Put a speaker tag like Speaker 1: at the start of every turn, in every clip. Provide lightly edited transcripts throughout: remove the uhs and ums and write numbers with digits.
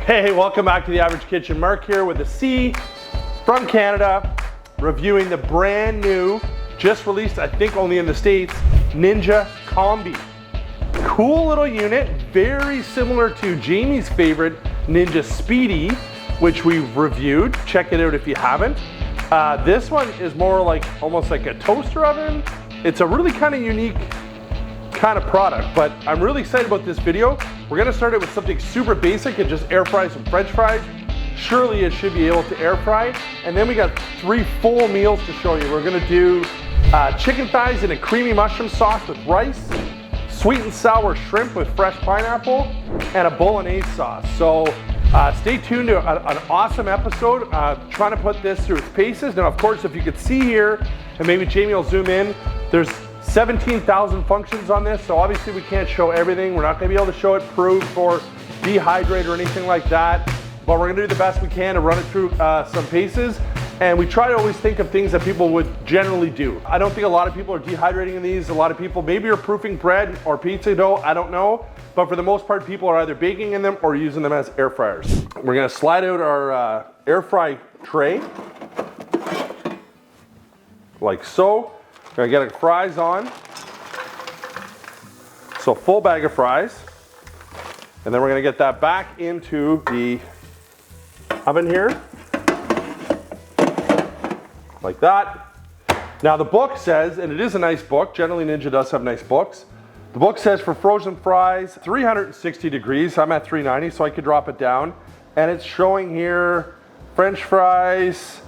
Speaker 1: Hey, welcome back to The Average Kitchen. Mark here with a C from Canada, reviewing the brand new, just released, I think only in the States, NInja Combi. Cool little unit, very similar to Jamie's favorite NInja SPEEDI, which we've reviewed. Check it out if you haven't. This one is more like, almost like a toaster oven. It's a really kind of unique kind of product, but I'm really excited about this video. We're gonna start it with something super basic and just air fry some French fries. Surely it should be able to air fry. And then we got 3 full meals to show you. We're gonna do chicken thighs in a creamy mushroom sauce with rice, sweet and sour shrimp with fresh pineapple, and a Bolognese sauce. So stay tuned to an awesome episode. Trying to put this through its paces. Now, of course, if you could see here, and maybe Jamie will zoom in, there's 17,000 functions on this, so obviously we can't show everything. We're not gonna be able to show it proof or dehydrate or anything like that, but we're gonna do the best we can to run it through some paces. And we try to always think of things that people would generally do. I don't think a lot of people are dehydrating in these. A lot of people maybe are proofing bread or pizza dough, I don't know. But for the most part, people are either baking in them or using them as air fryers. We're gonna slide out our air fry tray, like so. We're gonna get our fries on. So full bag of fries. And then we're gonna get that back into the oven here. Like that. Now the book says, and it is a nice book, generally Ninja does have nice books. The book says for frozen fries, 360 degrees. I'm at 390, so I could drop it down. And it's showing here French fries,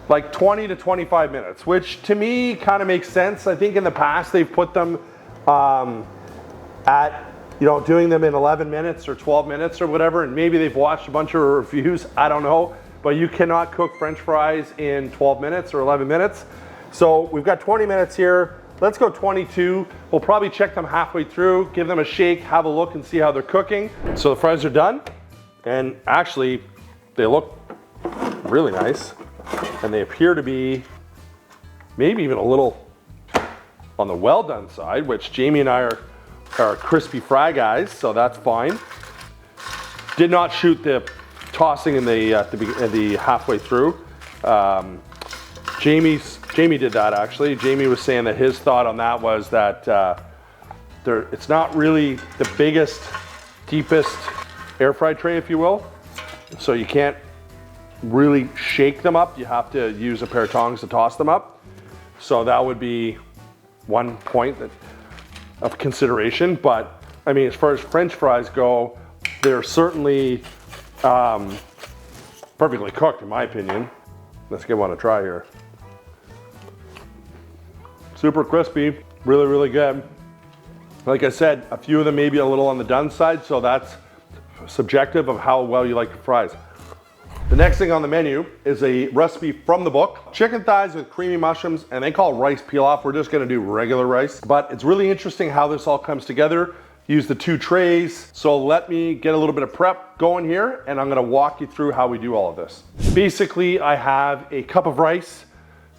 Speaker 1: like 20 to 25 minutes, which to me kind of makes sense. I think in the past they've put them at, you know, doing them in 11 minutes or 12 minutes or whatever, and maybe they've watched a bunch of reviews, I don't know, but you cannot cook French fries in 12 minutes or 11 minutes. So we've got 20 minutes here. Let's go 22. We'll probably check them halfway through, give them a shake, have a look and see how they're cooking. So the fries are done, and actually they look really nice. And they appear to be maybe even a little on the well done side, which Jamie and I are crispy fry guys, so that's fine. Did not shoot the tossing in the halfway through. Jamie did that actually. Jamie was saying that his thought on that was that it's not really the biggest, deepest air fry tray, if you will. So you can't really shake them up. You have to use a pair of tongs to toss them up. So that would be one point of consideration. But I mean, as far as French fries go, they're certainly perfectly cooked in my opinion. Let's give one a try here. Super crispy, really, really good. Like I said, a few of them may be a little on the done side, so that's subjective of how well you like your fries. The next thing on the menu is a recipe from the book. Chicken thighs with creamy mushrooms, and they call rice pilaf. We're just gonna do regular rice, but it's really interesting how this all comes together. Use the 2 trays. So let me get a little bit of prep going here, and I'm gonna walk you through how we do all of this. Basically, I have a cup of rice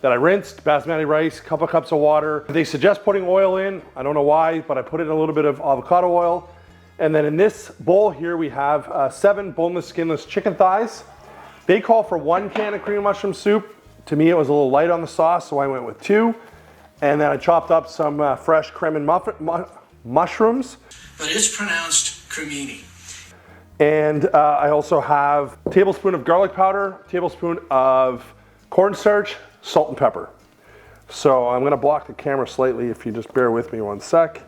Speaker 1: that I rinsed, basmati rice, a couple cups of water. They suggest putting oil in. I don't know why, but I put in a little bit of avocado oil. And then in this bowl here, we have 7 boneless, skinless chicken thighs. They call for 1 can of creamy mushroom soup. To me, it was a little light on the sauce, so I went with 2. And then I chopped up some fresh creme and mushrooms.
Speaker 2: But it's pronounced cremini.
Speaker 1: And I also have a tablespoon of garlic powder, tablespoon of cornstarch, salt and pepper. So I'm gonna block the camera slightly if you just bear with me one sec.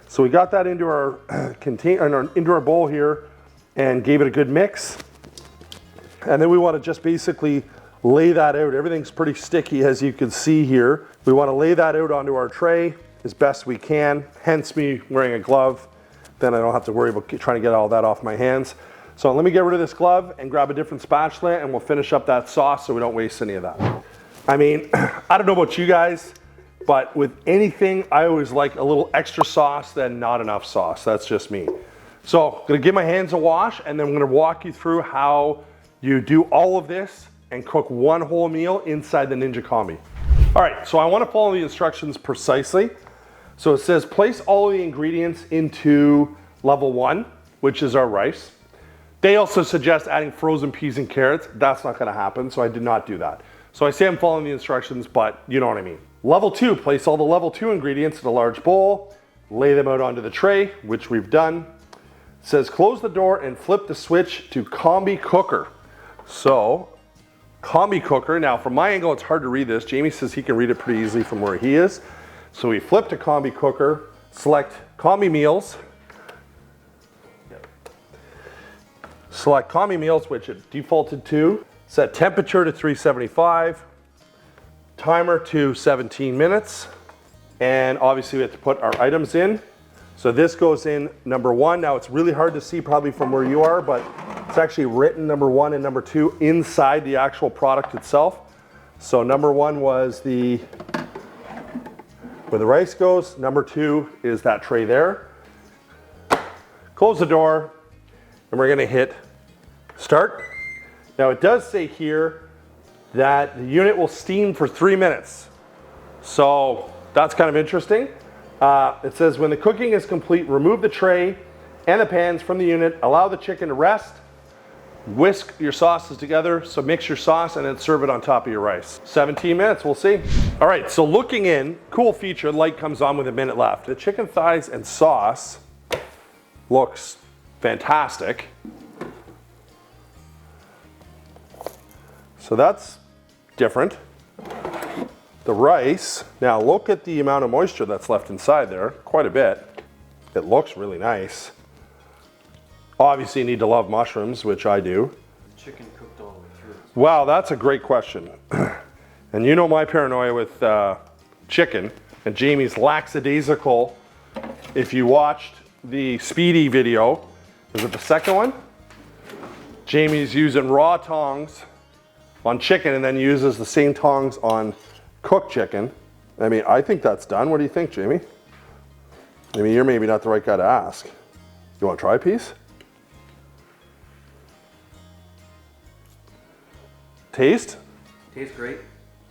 Speaker 1: So we got that into our into our bowl here and gave it a good mix. And then we want to just basically lay that out. Everything's pretty sticky, as you can see here. We want to lay that out onto our tray as best we can, hence me wearing a glove. Then I don't have to worry about trying to get all that off my hands. So let me get rid of this glove and grab a different spatula, and we'll finish up that sauce so we don't waste any of that. I mean, I don't know about you guys, but with anything, I always like a little extra sauce than not enough sauce. That's just me. So I'm gonna give my hands a wash, and then I'm gonna walk you through how you do all of this and cook 1 whole meal inside the NInja Combi. All right, so I want to follow the instructions precisely. So it says place all of the ingredients into level 1, which is our rice. They also suggest adding frozen peas and carrots. That's not gonna happen, so I did not do that. So I say I'm following the instructions, but you know what I mean. Level 2, place all the level 2 ingredients in a large bowl, lay them out onto the tray, which we've done. It says close the door and flip the switch to Combi cooker. So, Combi cooker, now from my angle it's hard to read this. Jamie says he can read it pretty easily from where he is. So we flip to Combi cooker, select Combi meals. Select Combi meals, which it defaulted to. Set temperature to 375. Timer to 17 minutes. And obviously we have to put our items in. So this goes in number 1. Now it's really hard to see probably from where you are, but it's actually written number 1 and number 2 inside the actual product itself. So number 1 was where the rice goes. Number 2 is that tray there. Close the door, and we're gonna hit start. Now it does say here that the unit will steam for 3 minutes. So that's kind of interesting. It says when the cooking is complete, remove the tray and the pans from the unit, allow the chicken to rest, whisk your sauces together, so mix your sauce and then serve it on top of your rice. 17 minutes, we'll see. All right, so looking in, cool feature, light comes on with a minute left. The chicken thighs and sauce looks fantastic. So that's different. The rice, now look at the amount of moisture that's left inside there, quite a bit. It looks really nice. Obviously you need to love mushrooms, which I do.
Speaker 3: Chicken cooked all the way through.
Speaker 1: Wow, that's a great question. And you know my paranoia with chicken and Jamie's lackadaisical. If you watched the SPEEDI video, is it the second one? Jamie's using raw tongs on chicken and then uses the same tongs on cooked chicken. I mean, I think that's done. What do you think, Jamie? I mean, you're maybe not the right guy to ask. You want to try a piece? Taste?
Speaker 3: Tastes great.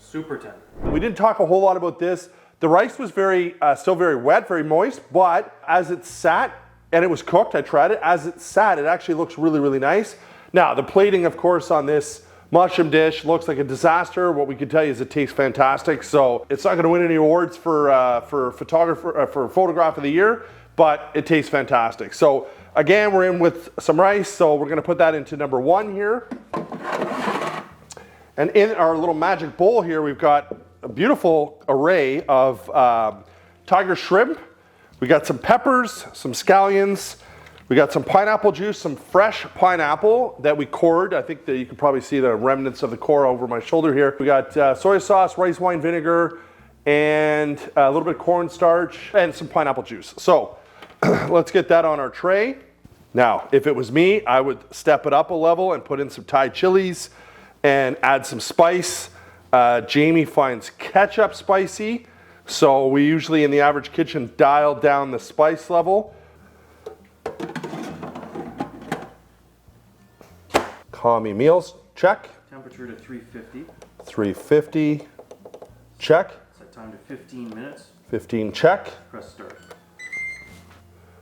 Speaker 3: Super tender.
Speaker 1: We didn't talk a whole lot about this. The rice was still very wet, very moist, but as it sat, and it was cooked, I tried it, as it sat, it actually looks really, really nice. Now, the plating, of course, on this mushroom dish looks like a disaster. What we can tell you is it tastes fantastic. So it's not going to win any awards for photograph of the year, but it tastes fantastic. So again, we're in with some rice, so we're going to put that into number 1 here. And in our little magic bowl here, we've got a beautiful array of tiger shrimp. We got some peppers, some scallions. We got some pineapple juice, some fresh pineapple that we cored. I think that you can probably see the remnants of the core over my shoulder here. We got soy sauce, rice wine vinegar, and a little bit of cornstarch, and some pineapple juice. So let's get that on our tray. Now, if it was me, I would step it up a level and put in some Thai chilies and add some spice. Jamie finds ketchup spicy, so we usually in the average kitchen dial down the spice level. Combi meals, check.
Speaker 3: Temperature to 350.
Speaker 1: 350, check.
Speaker 3: Set time to 15 minutes.
Speaker 1: 15, check.
Speaker 3: Press start.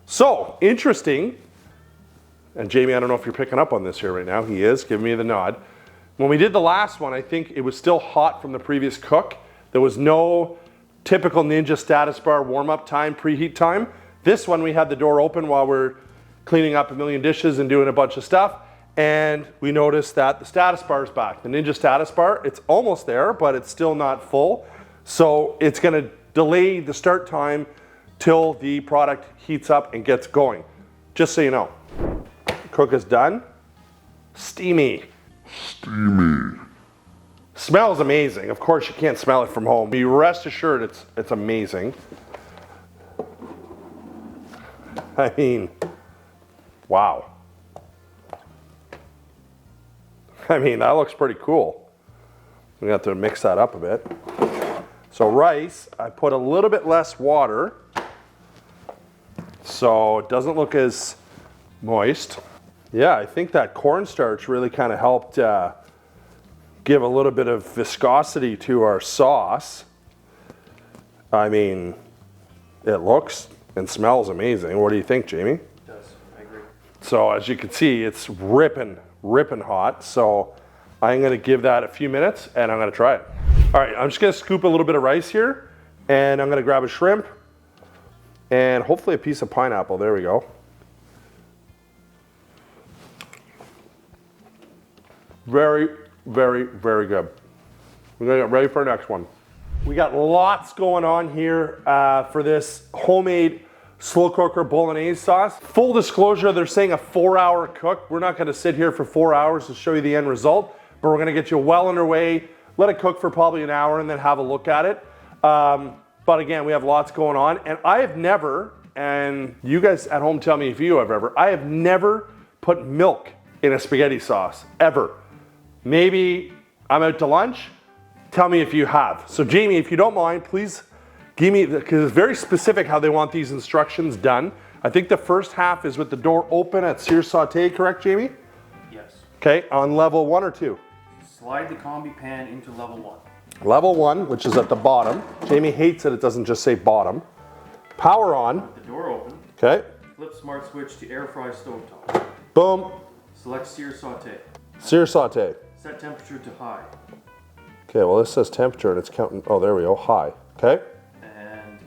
Speaker 1: So, interesting. And Jamie, I don't know if you're picking up on this here right now. He is, giving me the nod. When we did the last one, I think it was still hot from the previous cook. There was no typical Ninja status bar warm-up time, preheat time. This one, we had the door open while we're cleaning up a million dishes and doing a bunch of stuff. And we noticed that the status bar is back. The Ninja status bar, it's almost there, but it's still not full. So it's gonna delay the start time till the product heats up and gets going. Just so you know. Cook is done. Steamy.
Speaker 4: Steamy.
Speaker 1: Smells amazing. Of course you can't smell it from home. Be rest assured it's amazing. I mean, wow. I mean, that looks pretty cool. We have to mix that up a bit. So rice, I put a little bit less water so it doesn't look as moist. Yeah, I think that cornstarch really kind of helped give a little bit of viscosity to our sauce. I mean, it looks and smells amazing. What do you think, Jamie?
Speaker 3: It does. I agree.
Speaker 1: So as you can see, it's ripping hot. So I'm gonna give that a few minutes and I'm gonna try it. All right, I'm just gonna scoop a little bit of rice here and I'm gonna grab a shrimp and hopefully a piece of pineapple. There we go. Very, very, very good. We're gonna get ready for our next one. We got lots going on here for this homemade slow cooker Bolognese sauce. Full disclosure, they're saying a 4-hour cook. We're not gonna sit here for 4 hours to show you the end result, but we're gonna get you well underway, let it cook for probably an hour and then have a look at it. But again, we have lots going on and I have never, and you guys at home tell me if you have ever, I have never put milk in a spaghetti sauce, ever. Maybe I'm out to lunch, tell me if you have. So Jamie, if you don't mind, please give me, because it's very specific how they want these instructions done. I think the first half is with the door open at sear saute, correct Jamie?
Speaker 3: Yes.
Speaker 1: Okay, on level 1 or 2?
Speaker 3: Slide the combi pan into level 1.
Speaker 1: Level 1, which is at the bottom. Jamie hates it doesn't just say bottom. Power on.
Speaker 3: With the door open.
Speaker 1: Okay.
Speaker 3: Flip smart switch to air fry stovetop.
Speaker 1: Boom.
Speaker 3: Select sear saute.
Speaker 1: Sear saute.
Speaker 3: Set temperature to high.
Speaker 1: Okay, well this says temperature and it's counting, oh there we go, high. Okay.
Speaker 3: And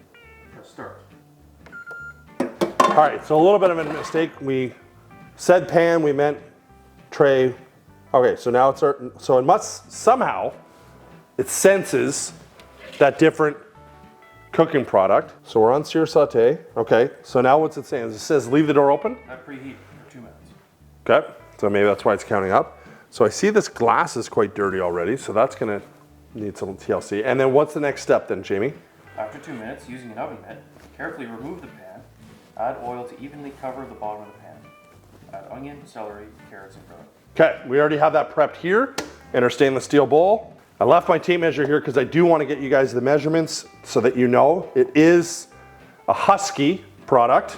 Speaker 3: press start.
Speaker 1: All right, so a little bit of a mistake. We said pan, we meant tray. Okay, so now it's so it must somehow, it senses that different cooking product. So we're on sear saute. Okay, so now what's it saying? It says leave the door open.
Speaker 3: I preheat for 2 minutes.
Speaker 1: Okay, so maybe that's why it's counting up. So I see this glass is quite dirty already, so that's gonna need some TLC. And then what's the next step then, Jamie?
Speaker 3: After 2 minutes, using an oven mitt, carefully remove the pan. Add oil to evenly cover the bottom of the pan. Add onion, celery, carrots, and garlic.
Speaker 1: Okay, we already have that prepped here in our stainless steel bowl. I left my tape measure here because I do want to get you guys the measurements so that you know it is a Husky product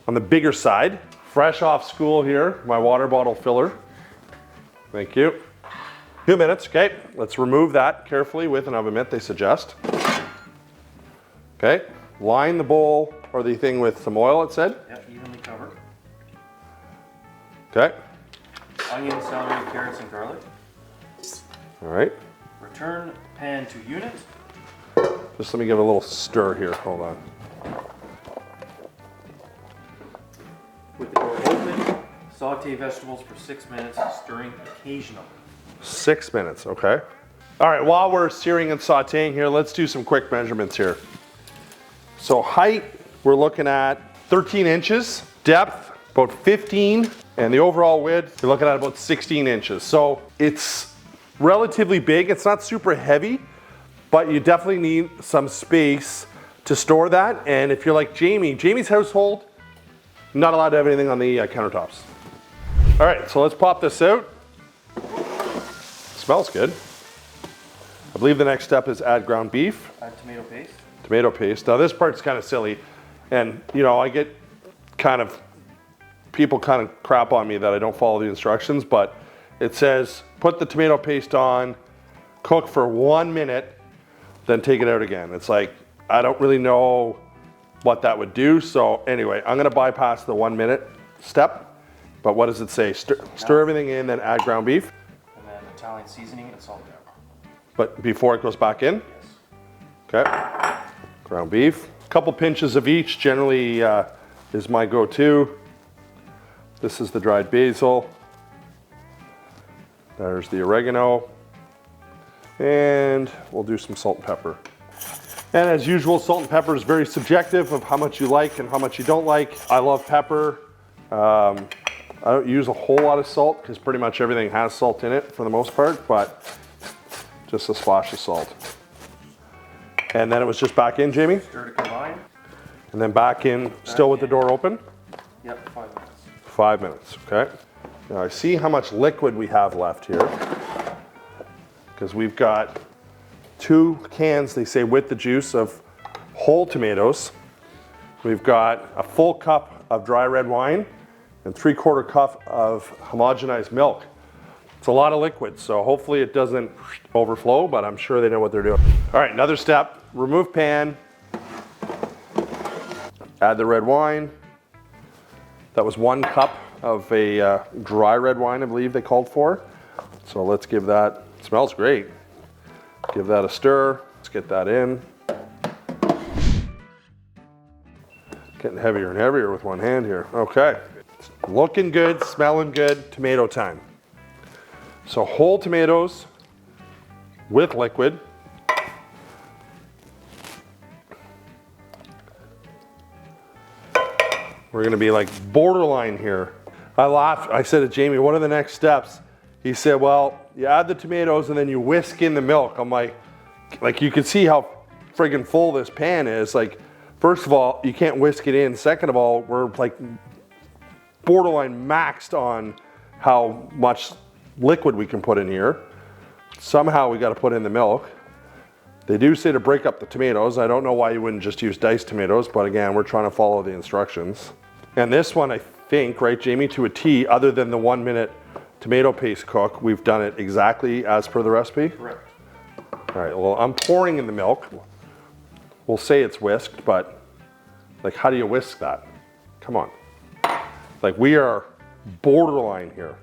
Speaker 1: on the bigger side. Fresh off school here, my water bottle filler. Thank you. 2 minutes, okay. Let's remove that carefully with an oven mitt, they suggest. Okay, line the bowl or the thing with some oil, it said.
Speaker 3: Yep, evenly cover.
Speaker 1: Okay.
Speaker 3: Onion, celery, carrots, and garlic.
Speaker 1: All right.
Speaker 3: Return pan to unit.
Speaker 1: Just let me give it a little stir here, hold on.
Speaker 3: With the door open, saute vegetables for 6 minutes, stirring occasionally.
Speaker 1: 6 minutes, okay. All right, while we're searing and sauteing here, let's do some quick measurements here. So height, we're looking at 13 inches. Depth, about 15. And the overall width, you're looking at about 16 inches. So it's relatively big. It's not super heavy, but you definitely need some space to store that. And if you're like Jamie's household, not allowed to have anything on the countertops. All right, so let's pop this out. Smells good. I believe the next step is add ground beef.
Speaker 3: Add tomato paste.
Speaker 1: Tomato paste. Now this part's kind of silly, and you know, I get people kind of crap on me that I don't follow the instructions, but it says put the tomato paste on, cook for 1 minute, then take it out again. It's like, I don't really know what that would do. So anyway, I'm gonna bypass the 1 minute step, but what does it say? Stir everything in, then add ground beef.
Speaker 3: And then Italian seasoning and salt and pepper.
Speaker 1: But before it goes back in?
Speaker 3: Yes.
Speaker 1: Okay, ground beef. A couple pinches of each generally is my go-to. This is the dried basil. There's the oregano. And we'll do some salt and pepper. And as usual, salt and pepper is very subjective of how much you like and how much you don't like. I love pepper. I don't use a whole lot of salt because pretty much everything has salt in it for the most part, but just a splash of salt. And then it was just back in, Jamie?
Speaker 3: Stir to combine.
Speaker 1: And then back in, still with the door open?
Speaker 3: Yep, 5 minutes.
Speaker 1: 5 minutes, okay. Now I see how much liquid we have left here, because we've got 2 cans, they say, with the juice of whole tomatoes. We've got a full cup of dry red wine and 3/4 cup of homogenized milk. It's a lot of liquid, so hopefully it doesn't overflow, but I'm sure they know what they're doing. All right, another step, remove pan, add the red wine. That was 1 cup of a dry red wine, I believe they called for. So let's give that, smells great. Give that a stir. Let's get that in. Getting heavier and heavier with one hand here. Okay, it's looking good, smelling good, tomato time. So whole tomatoes with liquid. We're gonna be like borderline here. I laughed, I said to Jamie, what are the next steps? He said, well, you add the tomatoes and then you whisk in the milk. I'm like you can see how friggin' full this pan is. Like, first of all, you can't whisk it in. Second of all, we're like borderline maxed on how much liquid we can put in here. Somehow we got to put in the milk. They do say to break up the tomatoes. I don't know why you wouldn't just use diced tomatoes, but again, we're trying to follow the instructions. And this one, I think, right, Jamie, to a T, other than the 1 minute tomato paste cook, we've done it exactly as per the recipe?
Speaker 3: Correct.
Speaker 1: All right, well, I'm pouring in the milk. We'll say it's whisked, but like, how do you whisk that? Come on. Like, we are borderline here.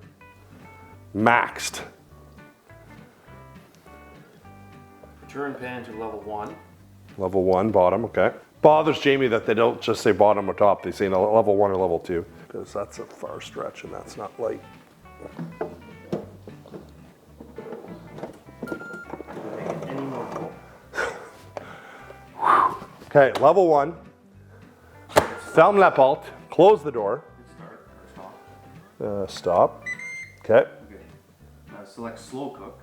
Speaker 1: Maxed.
Speaker 3: Turn pan to level 1.
Speaker 1: Level 1, bottom, okay. Bothers Jamie that they don't just say bottom or top, they say level 1 or level 2, because that's a far stretch and that's not light.
Speaker 3: Any more cool?
Speaker 1: Okay, level 1. Ferme la porte, close the door.
Speaker 3: Start or stop.
Speaker 1: Stop. Okay.
Speaker 3: Okay. Select slow cook.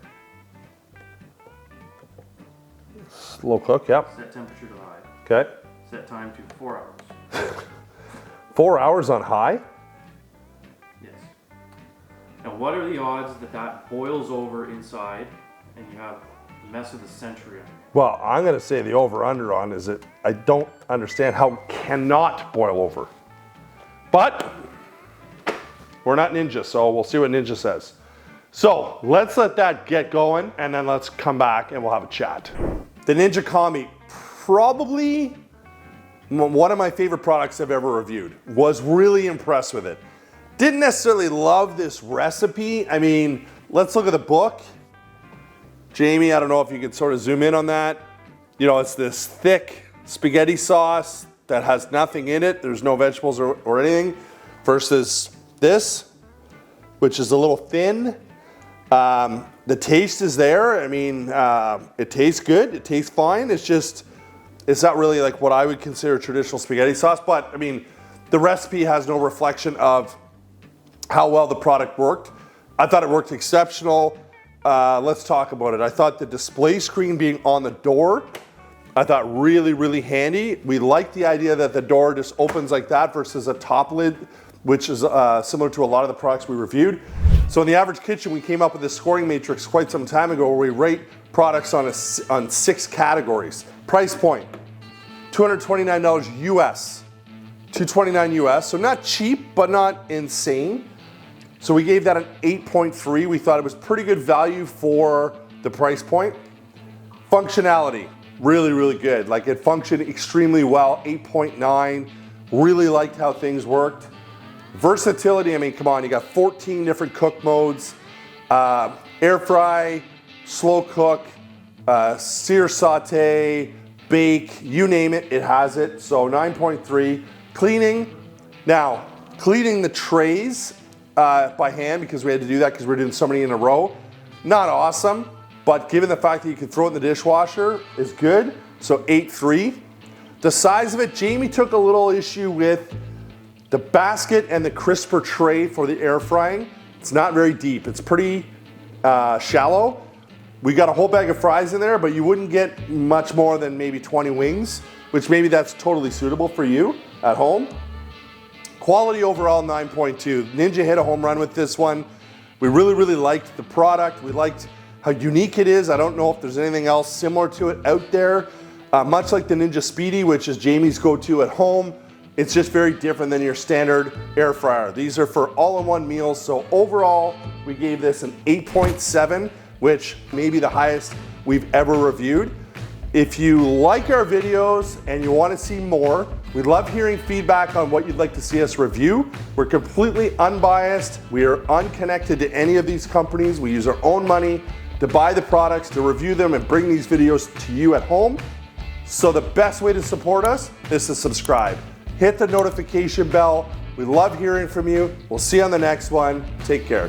Speaker 1: Slow cook, yep.
Speaker 3: Set temperature to high.
Speaker 1: Okay.
Speaker 3: Set time to 4 hours.
Speaker 1: 4 hours on high?
Speaker 3: Yes. Now, what are the odds that that boils over inside and you have the mess of the century on it?
Speaker 1: Well, I'm gonna say the over-under on is it, I don't understand how it cannot boil over. But, we're not Ninja, so we'll see what Ninja says. So, let's let that get going, and then let's come back and we'll have a chat. The NInja Combi, probably one of my favorite products I've ever reviewed. Was really impressed with it. Didn't necessarily love this recipe. I mean, let's look at the book. Jamie, I don't know if you could sort of zoom in on that. You know, it's this thick spaghetti sauce that has nothing in it. There's no vegetables or anything. Versus this, which is a little thin. The taste is there. I mean, it tastes good. It tastes fine. It's just, it's not really like what I would consider traditional spaghetti sauce. But I mean, the recipe has no reflection of how well the product worked. I thought it worked exceptional. Let's talk about it. I thought the display screen being on the door, I thought really, really handy. We like the idea that the door just opens like that versus a top lid, which is similar to a lot of the products we reviewed. So in the average kitchen, we came up with this scoring matrix quite some time ago where we rate products on 6 categories. Price point, $229 US, $229 US. So not cheap, but not insane. So we gave that an 8.3. We thought it was pretty good value for the price point. Functionality, really, really good. Like, it functioned extremely well, 8.9. Really liked how things worked. Versatility, I mean, come on, you got 14 different cook modes. Air fry, slow cook, sear saute, bake, you name it, it has it. So 9.3. Cleaning, now, cleaning the trays by hand, because we had to do that because we're doing so many in a row. Not awesome, but given the fact that you can throw it in the dishwasher is good. So 8.3. The size of it, Jamie took a little issue with the basket and the crisper tray for the air frying. It's not very deep. It's pretty shallow. We got a whole bag of fries in there, but you wouldn't get much more than maybe 20 wings, which maybe that's totally suitable for you at home. Quality overall, 9.2. Ninja hit a home run with this one. We really, really liked the product. We liked how unique it is. I don't know if there's anything else similar to it out there. Much like the Ninja SPEEDI, which is Jamie's go-to at home, it's just very different than your standard air fryer. These are for all-in-one meals. So overall, we gave this an 8.7, which may be the highest we've ever reviewed. If you like our videos and you want to see more, We love hearing feedback on what you'd like to see us review. We're completely unbiased. We are unconnected to any of these companies. We use our own money to buy the products, to review them, and bring these videos to you at home. So the best way to support us is to subscribe. Hit the notification bell. We love hearing from you. We'll see you on the next one. Take care.